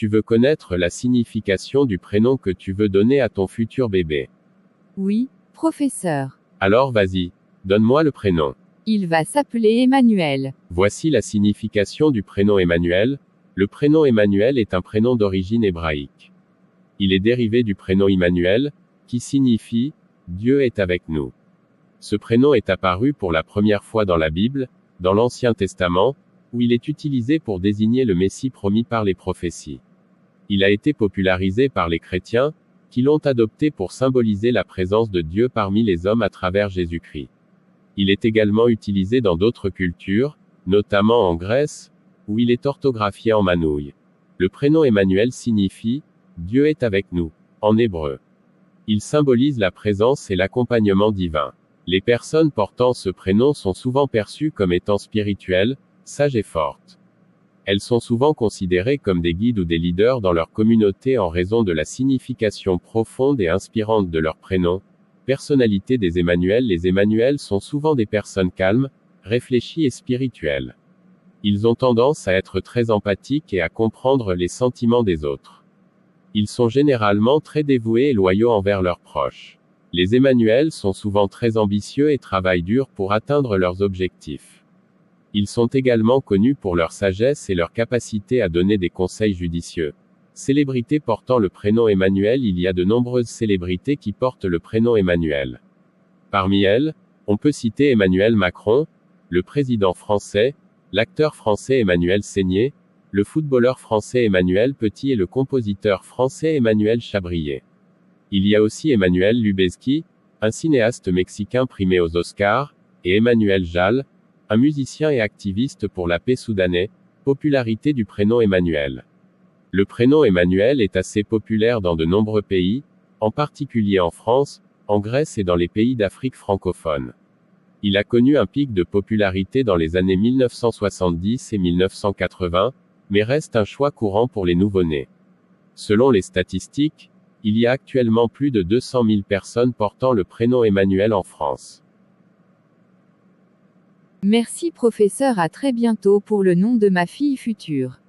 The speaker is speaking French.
Tu veux connaître la signification du prénom que tu veux donner à ton futur bébé? Oui, professeur. Alors vas-y, donne-moi le prénom. Il va s'appeler Emmanuel. Voici la signification du prénom Emmanuel. Le prénom Emmanuel est un prénom d'origine hébraïque. Il est dérivé du prénom Immanuel, qui signifie « Dieu est avec nous ». Ce prénom est apparu pour la première fois dans la Bible, dans l'Ancien Testament, où il est utilisé pour désigner le Messie promis par les prophéties. Il a été popularisé par les chrétiens, qui l'ont adopté pour symboliser la présence de Dieu parmi les hommes à travers Jésus-Christ. Il est également utilisé dans d'autres cultures, notamment en Grèce, où il est orthographié en manouille. Le prénom Emmanuel signifie « Dieu est avec nous » en hébreu. Il symbolise la présence et l'accompagnement divin. Les personnes portant ce prénom sont souvent perçues comme étant spirituelles, sages et fortes. Elles sont souvent considérées comme des guides ou des leaders dans leur communauté en raison de la signification profonde et inspirante de leur prénom. Personnalité des Emmanuel. Les Emmanuel sont souvent des personnes calmes, réfléchies et spirituelles. Ils ont tendance à être très empathiques et à comprendre les sentiments des autres. Ils sont généralement très dévoués et loyaux envers leurs proches. Les Emmanuel sont souvent très ambitieux et travaillent dur pour atteindre leurs objectifs. Ils sont également connus pour leur sagesse et leur capacité à donner des conseils judicieux. Célébrités portant le prénom Emmanuel. Il y a de nombreuses célébrités qui portent le prénom Emmanuel. Parmi elles, on peut citer Emmanuel Macron, le président français, l'acteur français Emmanuel Seigné, le footballeur français Emmanuel Petit et le compositeur français Emmanuel Chabrier. Il y a aussi Emmanuel Lubezki, un cinéaste mexicain primé aux Oscars, et Emmanuel Jal, un musicien et activiste pour la paix soudanais. Popularité du prénom Emmanuel. Le prénom Emmanuel est assez populaire dans de nombreux pays, en particulier en France, en Grèce et dans les pays d'Afrique francophone. Il a connu un pic de popularité dans les années 1970 et 1980, mais reste un choix courant pour les nouveau-nés. Selon les statistiques, il y a actuellement plus de 200 000 personnes portant le prénom Emmanuel en France. Merci professeur, à très bientôt pour le nom de ma fille future.